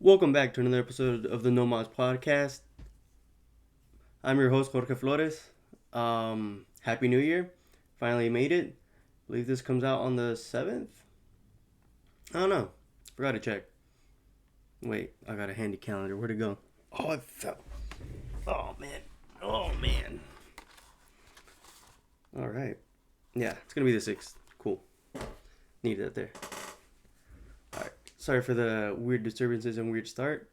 Welcome back to another episode of the No Mods Podcast. I'm your host, Jorge Flores. Happy New Year. Finally made it. I believe this comes out on the 7th. I don't know. Forgot to check. Wait, I got a handy calendar. Where'd it go? Oh, it fell. Oh, man. Oh, man. All right. Yeah, it's going to be the 6th. Cool. Needed that there. All right. Sorry for the weird disturbances and weird start.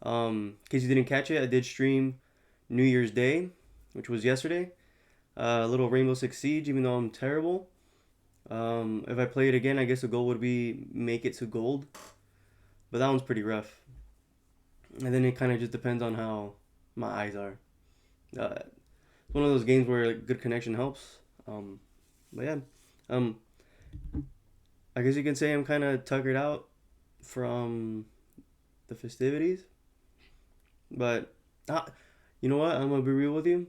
In case you didn't catch it, I did stream New Year's Day, which was yesterday. A little Rainbow Six Siege, even though I'm terrible. If I play it again, I guess the goal would be make it to gold. But that one's pretty rough. And then it kind of just depends on how my eyes are. It's one of those games where like, good connection helps. But yeah, um, I guess you can say I'm kind of tuckered out from the festivities. But uh, you know what? I'm gonna be real with you.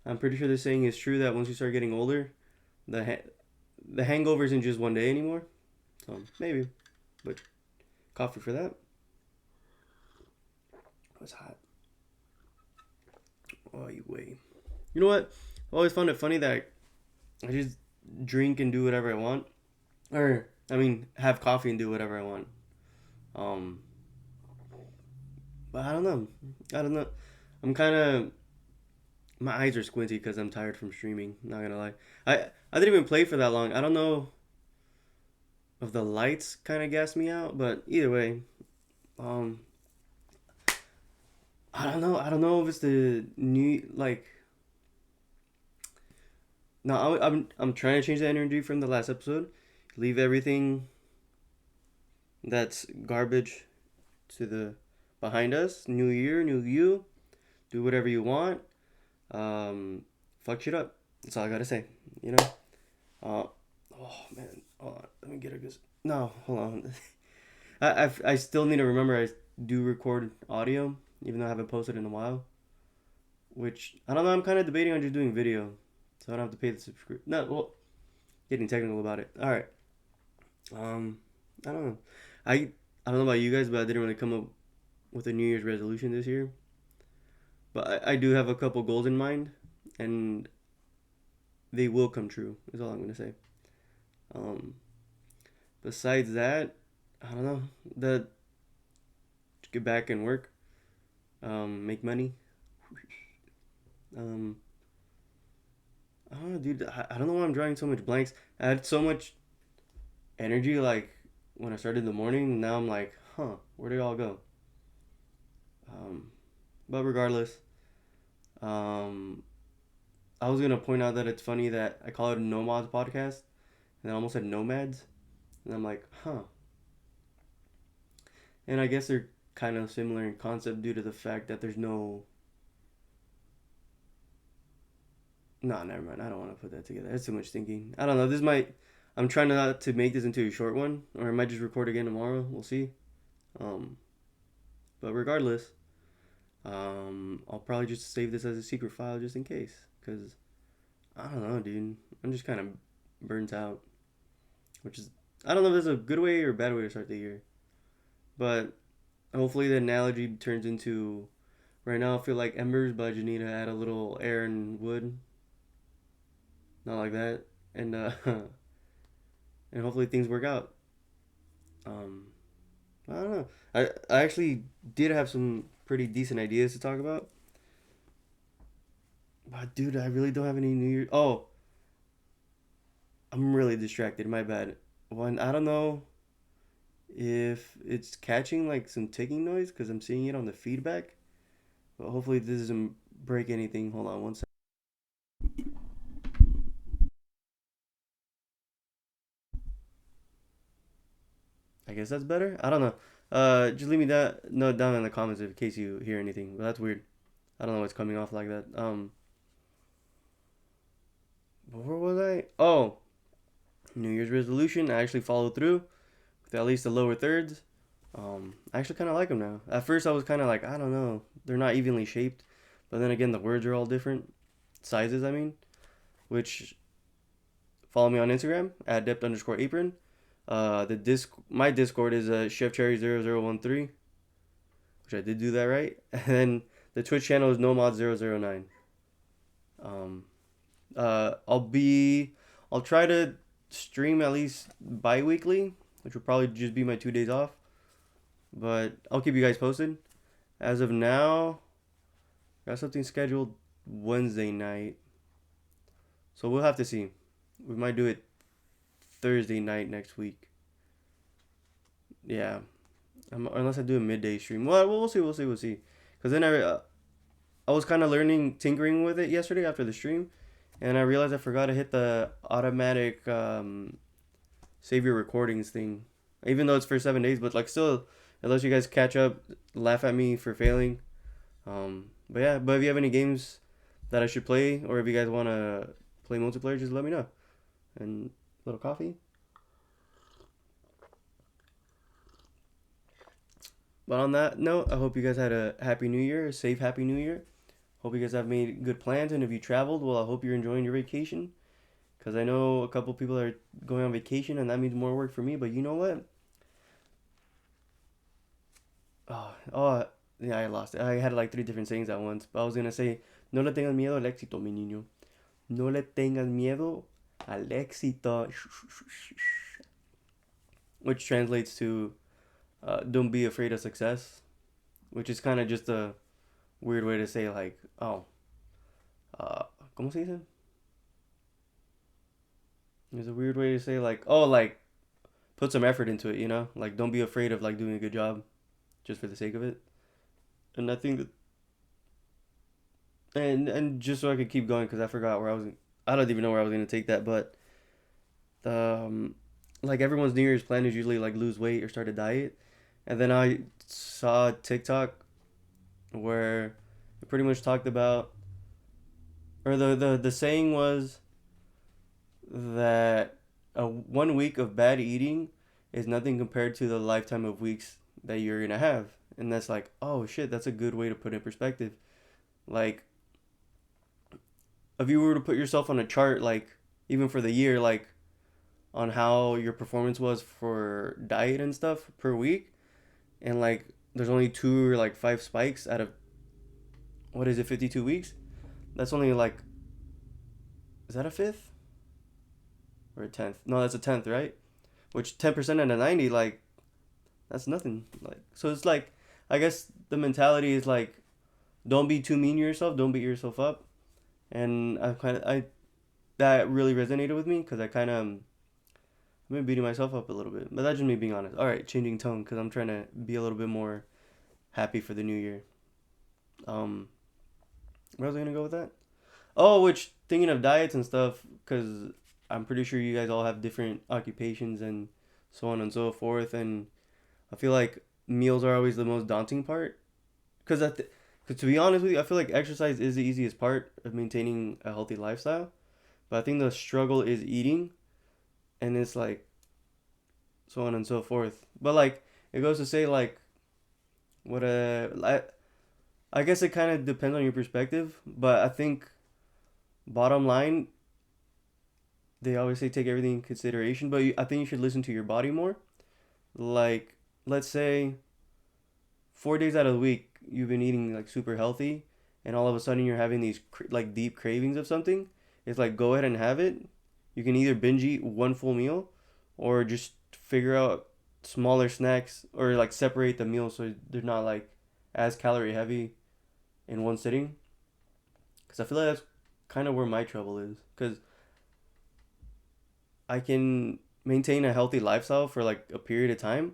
I'm pretty sure the saying is true that once you start getting older, the the hangover isn't just one day anymore. So maybe, but coffee for that. It was hot. Oh, you wait. You know what? I always found it funny that I just drink and do whatever I want, or I mean, have coffee and do whatever I want. Um, but I don't know. I don't know. I'm kind of my eyes are squinty because I'm tired from streaming. Not gonna lie. I didn't even play for that long. I don't know if the lights kind of gas me out, but either way, um, I don't know. I don't know if it's the new like. No, I'm trying to change the energy from the last episode. Leave everything that's garbage to the behind us. New year, new you. Do whatever you want. Fuck shit up. That's all I gotta say. You know. Uh, oh man. Hold on. Let me get a good. No, hold on. I still need to remember I do record audio, even though I haven't posted in a while. Which I don't know. I'm kind of debating on just doing video, so I don't have to pay the subscription. No, well, getting technical about it. All right. Um, I don't know. I don't know about you guys, but I didn't really come up with a New Year's resolution this year. But I do have a couple goals in mind, and they will come true. Is all I'm gonna say. Um, Besides that, I don't know. The Get back and work, make money. Um, I don't know, dude. I don't know why I'm drawing so much blanks. I had so much energy like when I started in the morning. Now I'm like, huh, where did it all go? Um, but regardless, um, I was gonna point out that it's funny that I call it a Nomads podcast, and I almost said nomads, and I'm like, huh. And I guess they're kind of similar in concept due to the fact that there's no. No, never mind. I don't want to put that together. That's too much thinking. I don't know. This might. I'm trying not to make this into a short one, or I might just record again tomorrow. We'll see. Um, but regardless, I'll probably just save this as a secret file just in case, cause I don't know, dude. I'm just kind of burnt out, which is I don't know if that's a good way or a bad way to start the year, but hopefully the analogy turns into. Right now, I feel like embers, but I just need to add a little air and wood, not like that, and and hopefully things work out. Um, I don't know. I actually did have some pretty decent ideas to talk about. But dude, I really don't have any New Year. Oh, I'm really distracted. My bad. One, I don't know if it's catching like some ticking noise because I'm seeing it on the feedback. But hopefully this doesn't break anything. Hold on one second. I guess that's better. I don't know. Just leave me that note down in the comments in case you hear anything. But that's weird. I don't know what's coming off like that. Where was I? Oh, New Year's resolution. I actually followed through with at least the lower thirds. I actually kind of like them now. At first, I was kind of like, I don't know, they're not evenly shaped, but then again, the words are all different sizes. I mean, which follow me on Instagram at depth underscore apron. The disc, my Discord is chef cherry 0013. which I did do that right. And then the Twitch channel is nomod009. Um, I'll try to stream at least bi-weekly, which will probably just be my 2 days off. But I'll keep you guys posted. As of now, got something scheduled Wednesday night. So we'll have to see. We might do it Thursday night next week. Yeah. Unless I do a midday stream. Well, we'll see. We'll see. Because then I was kind of tinkering with it yesterday after the stream. And I realized I forgot to hit the automatic save your recordings thing. Even though it's for 7 days. But like still, it lets you guys catch up, laugh at me for failing. But yeah, but if you have any games that I should play, or if you guys want to play multiplayer, just let me know. And a little coffee. But on that note, I hope you guys had a happy new year, a safe happy new year. Hope you guys have made good plans, and if you traveled, well, I hope you're enjoying your vacation. Because I know a couple people are going on vacation, and that means more work for me. But you know what? Oh, yeah, I lost it. I had like three different sayings at once. But I was gonna say, no le tengas miedo al éxito, mi niño. No le tengas miedo al éxito. Which translates to, don't be afraid of success. Which is kind of just a weird way to say like, oh, ¿cómo se dice? There's a weird way to say like, oh, like, put some effort into it, you know? Like, don't be afraid of like doing a good job just for the sake of it. And I think that, and just so I could keep going because I forgot where I was. I don't even know where I was gonna take that, but like everyone's New Year's plan is usually like lose weight or start a diet, and then I saw TikTok where it pretty much talked about, or the saying was that 1 week of bad eating is nothing compared to the lifetime of weeks that you're gonna have, and that's like, oh shit, that's a good way to put it in perspective. Like, if you were to put yourself on a chart, like even for the year, like on how your performance was for diet and stuff per week, and like there's only two or like five spikes out of, what is it, 52 weeks? That's only like, is that a fifth or a tenth? No, that's a tenth, right? Which 10% out of 90, like that's nothing. Like, so it's like, I guess the mentality is like, don't be too mean to yourself, don't beat yourself up. And I that really resonated with me because I kind of I've been beating myself up a little bit, but that's just me being honest. All right, changing tone because I'm trying to be a little bit more happy for the new year. Um, where was I gonna go with that? Oh, which, thinking of diets and stuff, because I'm pretty sure you guys all have different occupations and so on and so forth, and I feel like meals are always the most daunting part. Because cause to be honest with you, I feel like exercise is the easiest part of maintaining a healthy lifestyle, but I think the struggle is eating, and it's like so on and so forth. But like it goes to say like what I guess it kind of depends on your perspective, but I think bottom line they always say take everything in consideration, but I think you should listen to your body more. Like, let's say 4 days out of the week you've been eating like super healthy, and all of a sudden you're having these like deep cravings of something. It's like, go ahead and have it. You can either binge eat one full meal, or just figure out smaller snacks, or like separate the meals so they're not like as calorie heavy in one sitting. Because I feel like that's kind of where my trouble is. Because I can maintain a healthy lifestyle for like a period of time,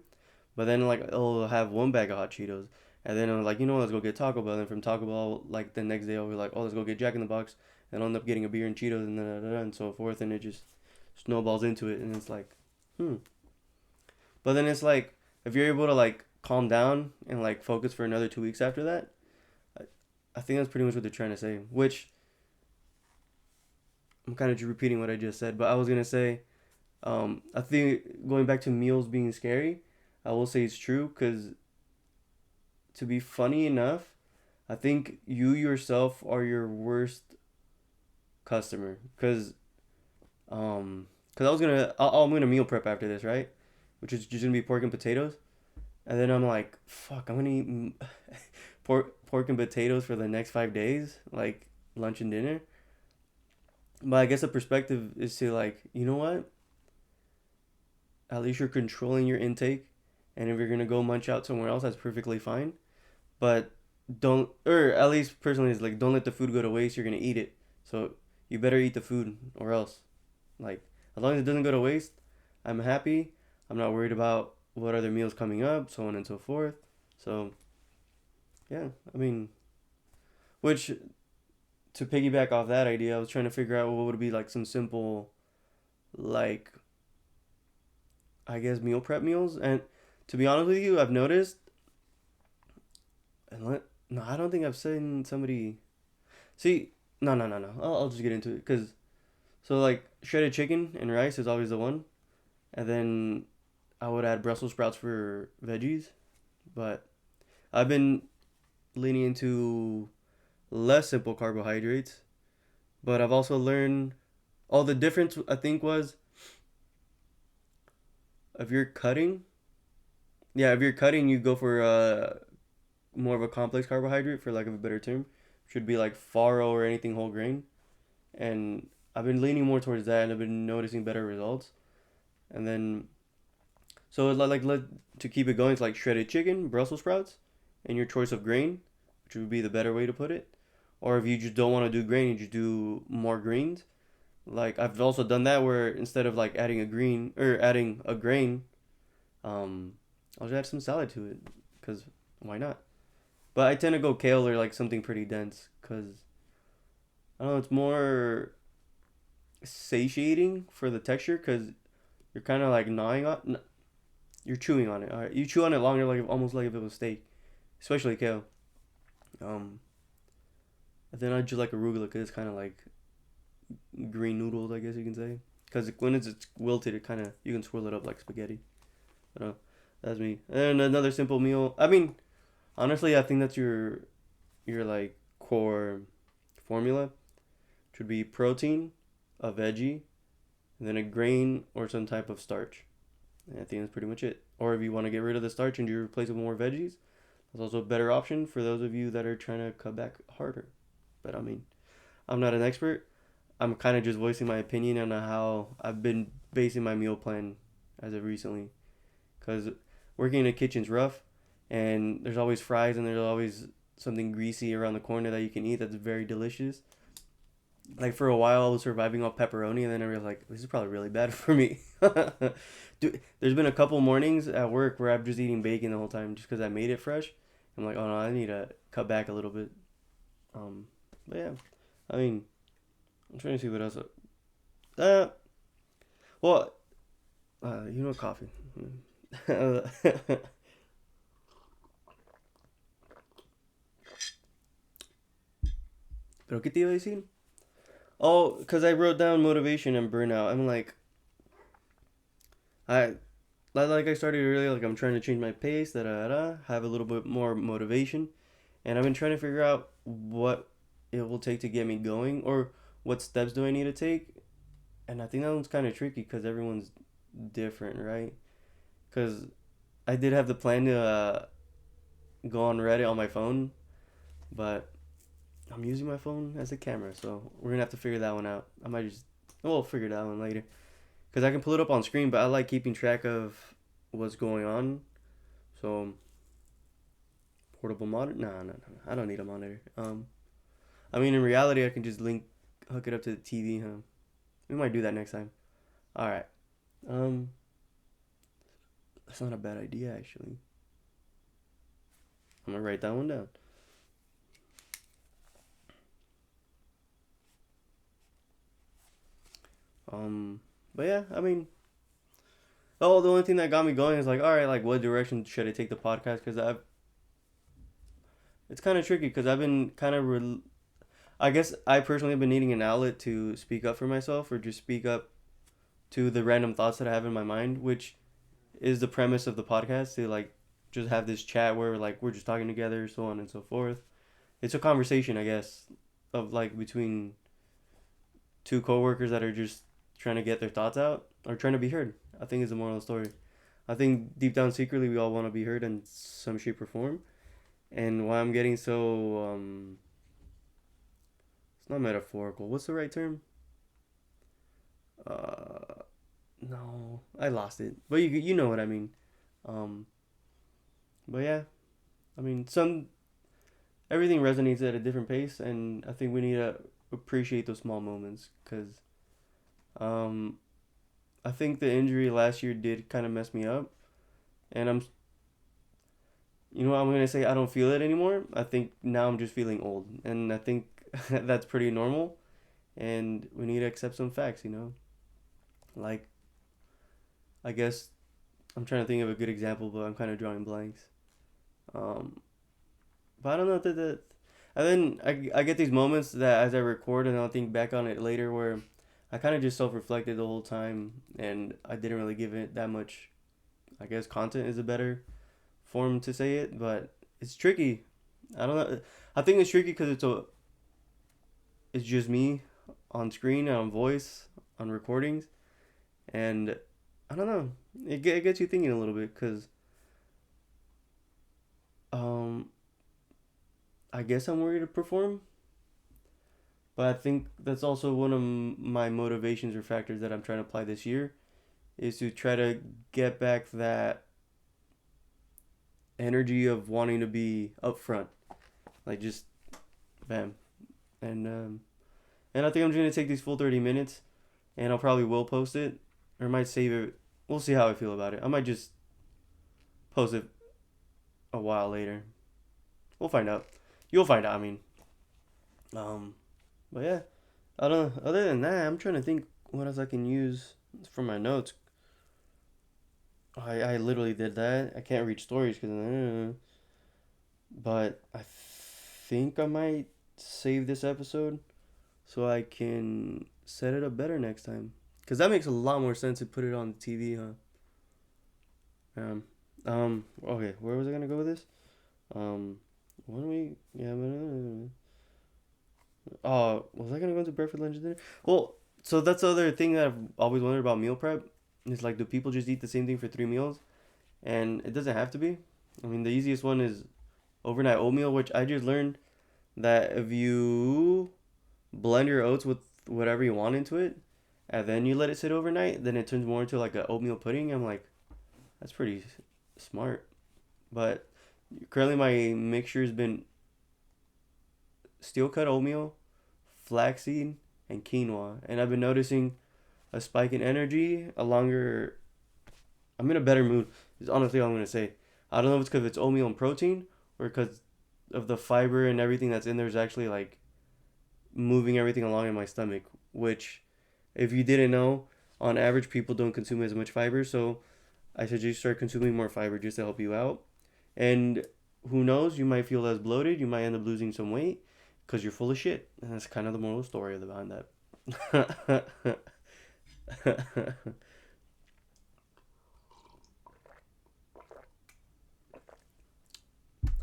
but then like I'll have one bag of hot Cheetos, and then I'm like, you know what, let's go get Taco Bell. And from Taco Bell, like the next day I'll be like, oh, let's go get Jack in the Box, and I'll end up getting a beer and Cheetos, and and so forth, and it just snowballs into it, and it's like, hmm. But then it's like, if you're able to like calm down and like focus for another 2 weeks after that, I, I think that's pretty much what they're trying to say. Which I'm kind of repeating what I just said, but I was gonna say, I think going back to meals being scary, I will say it's true because, to be funny enough, I think you yourself are your worst customer. Cause I was gonna, I'm gonna meal prep after this, right? Which is just gonna be pork and potatoes. And then I'm like, fuck, I'm gonna eat pork and potatoes for the next 5 days, like lunch and dinner. But I guess the perspective is to like, you know what? At least you're controlling your intake, and if you're gonna go munch out somewhere else, that's perfectly fine. But don't, or at least personally, it's like don't let the food go to waste. You're gonna eat it, so you better eat the food or else. Like as long as it doesn't go to waste, I'm happy. I'm not worried about what other meals coming up, so on and so forth. So yeah, I mean, which to piggyback off that idea, I was trying to figure out what would be like some simple, like I guess meal prep meals. And to be honest with you, I've noticed, and no, I don't think I've seen somebody. See, no. I'll just get into it because so like shredded chicken and rice is always the one, and then I would add Brussels sprouts for veggies. But I've been leaning into less simple carbohydrates. But I've also learned all the difference. I think was if you're cutting, yeah, if you're cutting, you go for more of a complex carbohydrate for lack of a better term. Should be like farro or anything whole grain. And I've been leaning more towards that, and I've been noticing better results. And then so it's like to keep it going, it's like shredded chicken, Brussels sprouts, and your choice of grain, which would be the better way to put it. Or if you just don't want to do grain, you just do more greens. Like I've also done that where instead of like adding a green or adding a grain, um, I'll just add some salad to it, cause why not? But I tend to go kale or like something pretty dense, cause I don't know, it's more satiating for the texture, cause you're kind of like gnawing on, you're chewing on it. All right, you chew on it longer, like almost like if it was steak, especially kale. Um, and then I just like arugula, cause it's kind of like green noodles, I guess you can say. Cause when it's wilted, it kind of you can swirl it up like spaghetti. But that's me. And another simple meal. I mean, honestly, I think that's your like core formula. Should be protein, a veggie, and then a grain or some type of starch. And I think that's pretty much it. Or if you want to get rid of the starch and you replace it with more veggies, that's also a better option for those of you that are trying to cut back harder. But I mean, I'm not an expert. I'm kind of just voicing my opinion on how I've been basing my meal plan as of recently. Because working in a kitchen's rough, and there's always fries and there's always something greasy around the corner that you can eat that's very delicious. Like for a while, I was surviving off pepperoni, and then I realized like this is probably really bad for me. Dude, there's been a couple mornings at work where I'm just eating bacon the whole time just because I made it fresh. I'm like, oh no, I need to cut back a little bit. Um, but yeah, I mean, I'm trying to see what else. Uh, well, coffee. Pero qué te iba a decir? Oh, because I wrote down motivation and burnout. I'm I like I started earlier. Like I'm trying to change my pace. Have a little bit more motivation, and I've been trying to figure out what it will take to get me going, or what steps do I need to take. And I think that one's kind of tricky because everyone's different, right? Because I did have the plan to go on Reddit on my phone, but I'm using my phone as a camera, so we're gonna have to figure that one out. I might just we'll figure that one later because I can pull it up on screen, but I like keeping track of what's going on. So portable monitor? No. I don't need a monitor. I mean in reality, I can just hook it up to the TV. Huh? We might do that next time. All right. Um, that's not a bad idea actually. I'm gonna write that one down. Um, but yeah, I mean, oh, the only thing that got me going is like, all right, like what direction should I take the podcast? Because it's kind of tricky because I've been kind of, I guess I personally have been needing an outlet to speak up for myself or just speak up to the random thoughts that I have in my mind, which is the premise of the podcast to like just have this chat where like we're just talking together, so on and so forth. It's a conversation, I guess, of like between two coworkers that are just trying to get their thoughts out or trying to be heard. I think is the moral of the story. I think deep down secretly we all want to be heard in some shape or form. And why I'm getting so it's not metaphorical. What's the right term? Uh, no, I lost it. But you know what I mean. Um, but yeah, I mean some everything resonates at a different pace, and I think we need to appreciate those small moments because um, I think the injury last year did kind of mess me up, and you know what I'm gonna say, I don't feel it anymore. I think now I'm just feeling old, and I think that's pretty normal, and we need to accept some facts. Like I guess I'm trying to think of a good example, but I'm kind of drawing blanks. Um, but I don't know that. And then I get these moments that as I record and I'll think back on it later where I kind of just self reflected the whole time and I didn't really give it that much. I guess content is a better form to say it, but it's tricky. I don't know. I think it's tricky because it's just me on screen and on voice on recordings, and I don't know. It gets you thinking a little bit because um I guess I'm worried to perform, but I think that's also one of my motivations or factors that I'm trying to apply this year is to try to get back that energy of wanting to be upfront, like just bam, and and I think I'm just gonna take these full 30 minutes, and I'll probably will post it, or might save it. We'll see how I feel about it. I might just post it a while later. We'll find out. You'll find out. I mean, um, but yeah, I don't know. Other than that, I'm trying to think what else I can use for my notes. I literally did that. I can't read stories because, but I think I might save this episode so I can set it up better next time. Cause that makes a lot more sense to put it on the TV, huh? Um, okay, where was I gonna go with this? Um, when we, yeah, was I gonna go into breakfast, lunch, and dinner? Well, so that's the other thing that I've always wondered about meal prep. Is like, do people just eat the same thing for 3 meals? And it doesn't have to be. I mean, the easiest one is overnight oatmeal, which I just learned that if you blend your oats with whatever you want into it, and then you let it sit overnight, then it turns more into like a oatmeal pudding. I'm like, that's pretty smart. But currently, my mixture has been steel cut oatmeal, flaxseed, and quinoa, and I've been noticing a spike in energy, a longer. I'm in a better mood. Is honestly all I'm gonna say. I don't know if it's because it's oatmeal and protein, or because of the fiber and everything that's in there is actually like moving everything along in my stomach. Which, if you didn't know, on average people don't consume as much fiber. So I suggest you start consuming more fiber just to help you out. And who knows, you might feel less bloated. You might end up losing some weight because you're full of shit. And that's kind of the moral story of the behind that.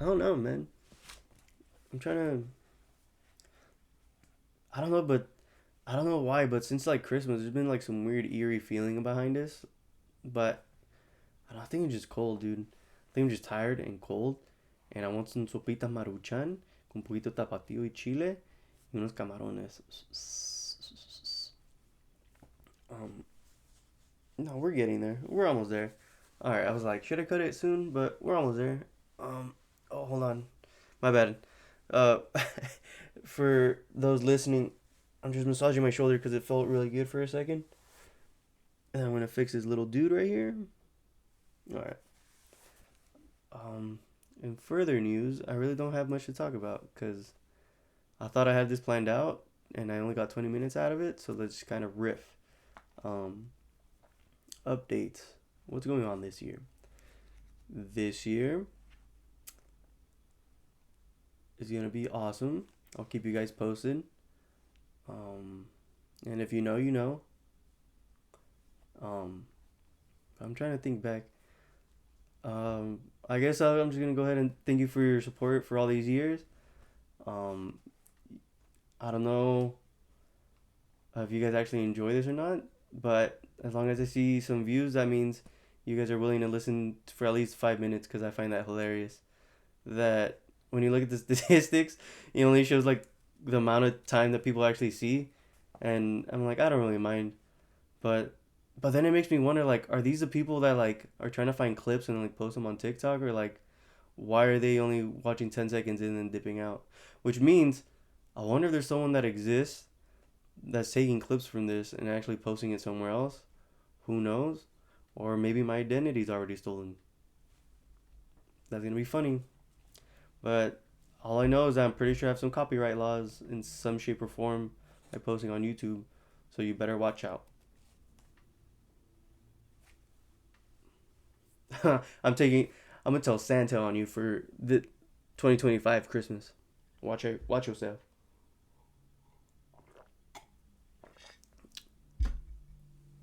I don't know, man. I'm trying to. I don't know, but I don't know why, but since like Christmas, there's been like some weird eerie feeling behind this. But I don't know, I think I'm just cold, dude. I think I'm just tired and cold, and I want some sopita maruchan con poquito tapatio y chile y unos camarones. Um, no, we're getting there. We're almost there. All right, I was like, should I cut it soon? But we're almost there. Oh, hold on, my bad. Uh, for those listening, I'm just massaging my shoulder because it felt really good for a second. And I'm gonna fix this little dude right here. All right. Um, in further news, I really don't have much to talk about because I thought I had this planned out, and I only got 20 minutes out of it. So let's kind of riff. Um, updates. What's going on this year? This year is gonna be awesome. I'll keep you guys posted. Um, and if you know, you know. Um, I'm trying to think back. I guess I'm just gonna go ahead and thank you for your support for all these years. Um, I don't know if you guys actually enjoy this or not, but as long as I see some views, that means you guys are willing to listen for at least 5 minutes because I find that hilarious. That when you look at the statistics, it only shows like the amount of time that people actually see, and I'm like, I don't really mind, but then it makes me wonder, like, are these the people that like are trying to find clips and like post them on TikTok, or like why are they only watching 10 seconds and then dipping out? Which means I wonder if there's someone that exists that's taking clips from this and actually posting it somewhere else. Who knows? Or maybe my identity's already stolen. That's gonna be funny. But all I know is that I'm pretty sure I have some copyright laws in some shape or form by posting on YouTube. So you better watch out. I'm taking. I'm gonna tell Santa on you for the 2025 Christmas. Watch it. Watch yourself.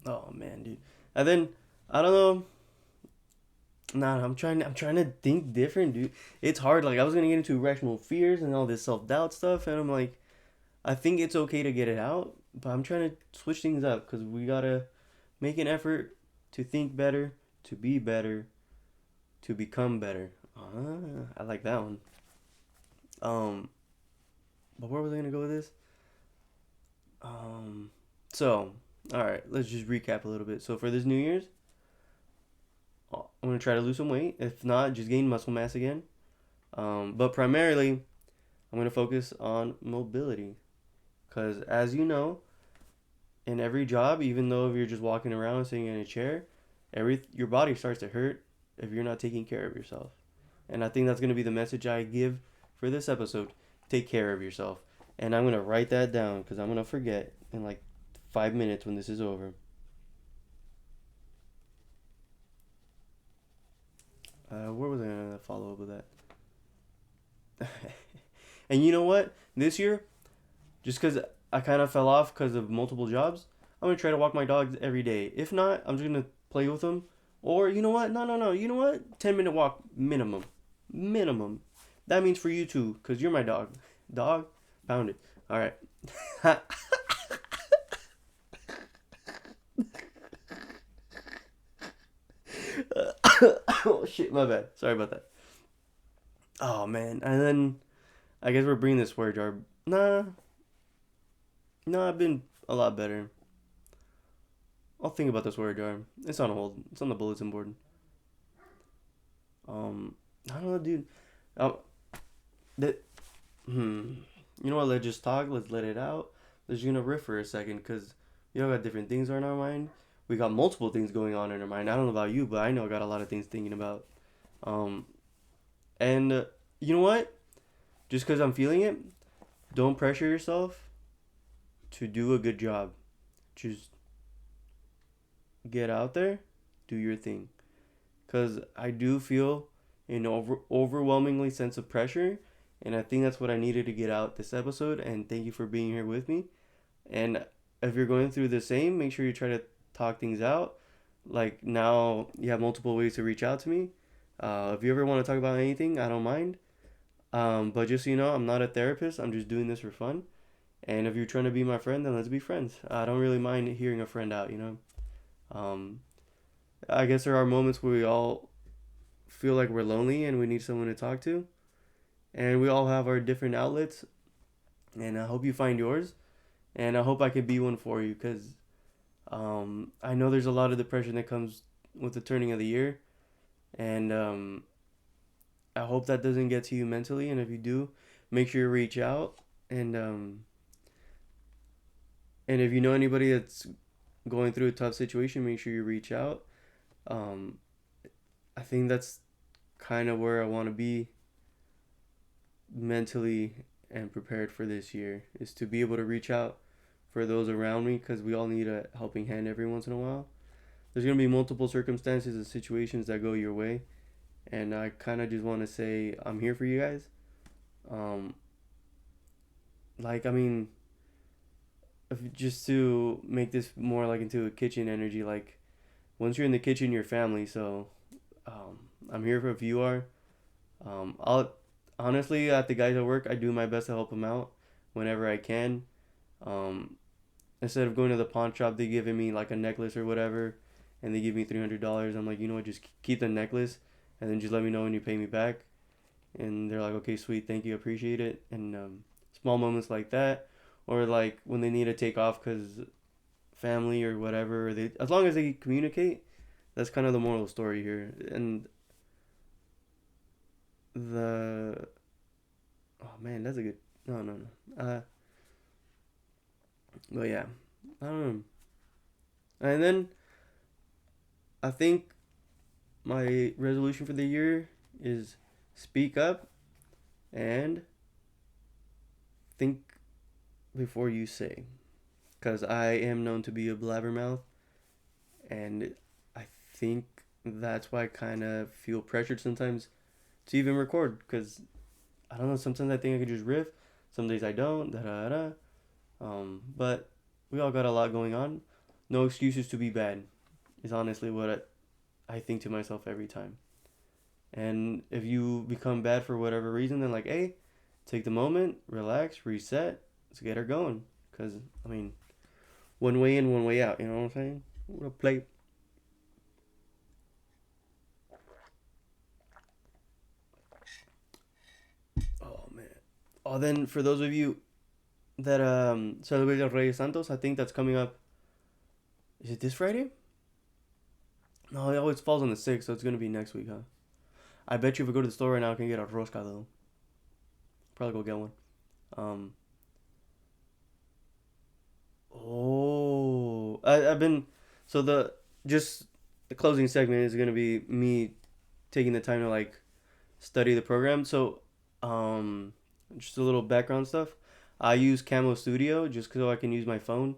Oh man, dude. And then I don't know. Nah, I'm trying to think different, dude. It's hard. Like I was gonna get into irrational fears and all this self doubt stuff, and I'm like, I think it's okay to get it out, but I'm trying to switch things up because we gotta make an effort to think better, to be better, to become better. I like that one. Um, but where was I gonna go with this? Um, so all right, let's just recap a little bit. So for this New Year's, I'm gonna try to lose some weight. If not, just gain muscle mass again. But primarily, I'm gonna focus on mobility, because as you know, in every job, even though if you're just walking around sitting in a chair, your body starts to hurt if you're not taking care of yourself. And I think that's gonna be the message I give for this episode. Take care of yourself. And I'm gonna write that down because I'm gonna forget in like 5 minutes when this is over. Where was I gonna follow up with that? And you know what? This year, just because I kind of fell off because of multiple jobs, I'm gonna try to walk my dogs every day. If not, I'm just gonna play with them. Or you know what? No, no, no. You know what? 10-minute walk minimum, minimum. That means for you too, cause you're my dog. Dog, pound it. All right. Oh shit, my bad. Sorry about that. Oh man, and then I guess we're bringing this swear jar. Nah, no, I've been a lot better. I'll think about the swear jar. It's on hold. It's on the bulletin board. I don't know, dude. Um, that. You know what? Let's just talk. Let's let it out. Let's just gonna riff for a second, cause we all got different things on our mind. We got multiple things going on in our mind. I don't know about you, but I know I got a lot of things thinking about. Um, and you know what? Just cause I'm feeling it, don't pressure yourself to do a good job. Just get out there, do your thing. Cause I do feel an overwhelmingly sense of pressure, and I think that's what I needed to get out this episode. And thank you for being here with me. And if you're going through the same, make sure you try to talk things out. Like now, you have multiple ways to reach out to me. If you ever want to talk about anything, I don't mind. But just so you know, I'm not a therapist. I'm just doing this for fun. And if you're trying to be my friend, then let's be friends. I don't really mind hearing a friend out, you know? Um, I guess there are moments where we all feel like we're lonely and we need someone to talk to. And we all have our different outlets. And I hope you find yours. And I hope I can be one for you because I know there's a lot of depression that comes with the turning of the year. And I hope that doesn't get to you mentally. And if you do, make sure you reach out. And if you know anybody that's going through a tough situation, make sure you reach out. Um, I think that's kind of where I want to be mentally and prepared for this year is to be able to reach out for those around me because we all need a helping hand every once in a while. There's going to be multiple circumstances and situations that go your way. And I kind of just want to say I'm here for you guys. Um, like, I mean, if, just to make this more like into a kitchen energy, like once you're in the kitchen, you're family. So I'm here for if you are. I'll honestly at the guys at work, I do my best to help them out whenever I can. Um, Instead of going to the pawn shop, they giving me like a necklace or whatever, and they give me $300. I'm like, you know what, just keep the necklace, and then just let me know when you pay me back. And they're like, okay, sweet, thank you, appreciate it. And small moments like that, or like when they need to take off because family or whatever, they as long as they communicate, that's kind of the moral story here. And the oh man, that's a good no. But yeah, I don't know. And then I think my resolution for the year is speak up and think before you say, because I am known to be a blabbermouth, and I think that's why I kind of feel pressured sometimes to even record, because I don't know, sometimes I think I could just riff, some days I don't, da da da. But we all got a lot going on. No excuses to be bad is honestly what I think to myself every time. And if you become bad for whatever reason, then like, hey, take the moment, relax, reset, let's get her going. Because, I mean, one way in, one way out, you know what I'm saying? What a play. Oh, man. Oh, then for those of you that celebrate El Reyes Santos, I think that's coming up. Is it this Friday? No, it always falls on the 6th, so it's going to be next week, huh? I bet you if we go to the store right now, I can get a rosca, though. Probably go get one. Um, I've been so just the closing segment is gonna be me taking the time to like study the program. So, um, just a little background stuff. I use Camo Studio just so I can use my phone,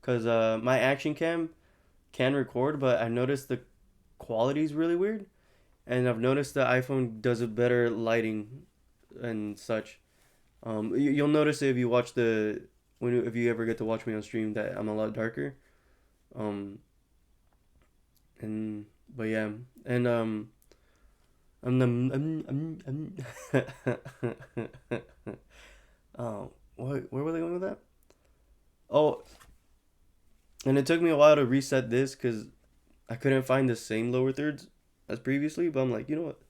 cause my Action Cam can record, but I noticed the quality is really weird, and I've noticed the iPhone does a better lighting and such. You'll notice if you watch if you ever get to watch me on stream that I'm a lot darker. Um, and but yeah, and oh, where was I going with that? Oh, and it took me a while to reset this because I couldn't find the same lower thirds as previously. But I'm like, you know what?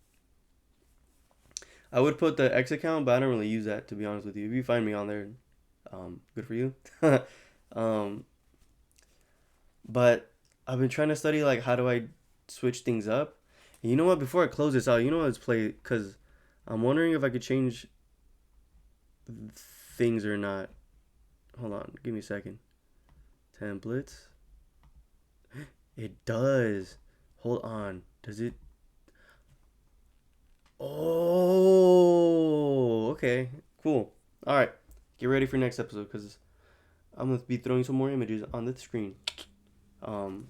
I would put the X account, but I don't really use that to be honest with you. If you find me on there, good for you. um, but I've been trying to study like how do I switch things up. And you know what? Before I close this out, you know what? Let's play because I'm wondering if I could change things or not. Hold on, give me a second. Templates. It does. Hold on. Does it? Oh, okay. Cool. All right. Get ready for next episode because I'm gonna be throwing some more images on the screen. Um,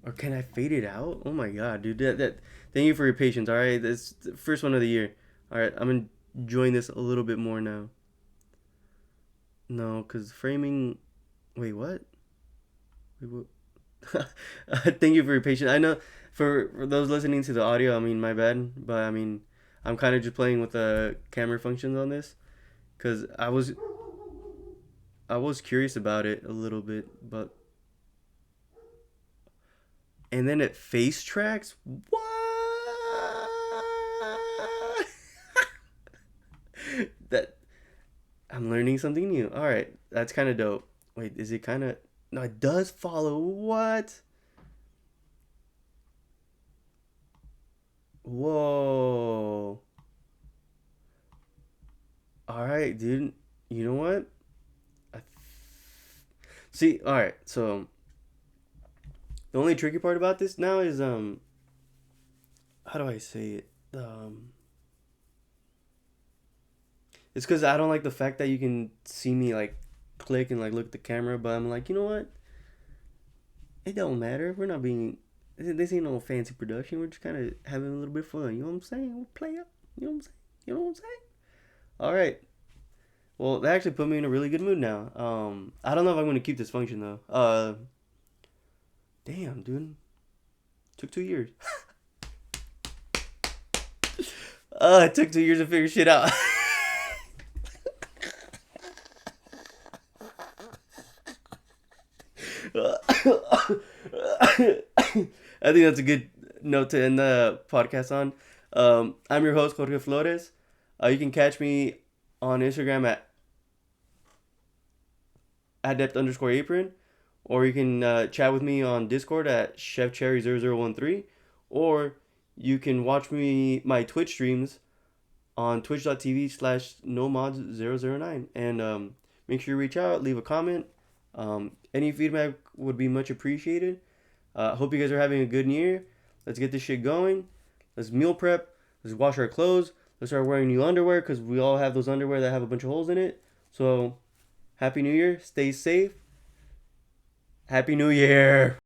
or can I fade it out? Oh my god, dude. That. Thank you for your patience. All right, this the first one of the year. All right, I'm enjoying this a little bit more now. No, cause framing. Wait, what? Wait, what? Thank you for your patience. I know for those listening to the audio, I mean, my bad, but I mean, I'm kind of just playing with the camera functions on this because I was curious about it a little bit, but and then it face tracks. What? That I'm learning something new. All right, that's kind of dope. Wait, is it kind of? No, it does follow. What? Whoa. All right, dude. You know what? I See, all right. So the only tricky part about this now is how do I say it? It's because I don't like the fact that you can see me like click and like look at the camera, but I'm like, you know what? It don't matter. We're not being. This ain't no fancy production. We're just kind of having a little bit of fun. You know what I'm saying? We'll play up. You know what I'm saying? You know what I'm saying? All right. Well, that actually put me in a really good mood now. I don't know if I'm gonna keep this function though. Damn, dude. Took 2 years. It took 2 years to figure shit out. I think that's a good note to end the podcast on. I'm your host, Jorge Flores. You can catch me on Instagram at adept_apron, or you can chat with me on Discord at chefcherry0013, or you can watch my Twitch streams on twitch.tv/nomods009. And make sure you reach out, leave a comment. Any feedback would be much appreciated. Hope you guys are having a good New Year. Let's get this shit going. Let's meal prep. Let's wash our clothes. Let's start wearing new underwear because we all have those underwear that have a bunch of holes in it. So, Happy New Year. Stay safe. Happy New Year.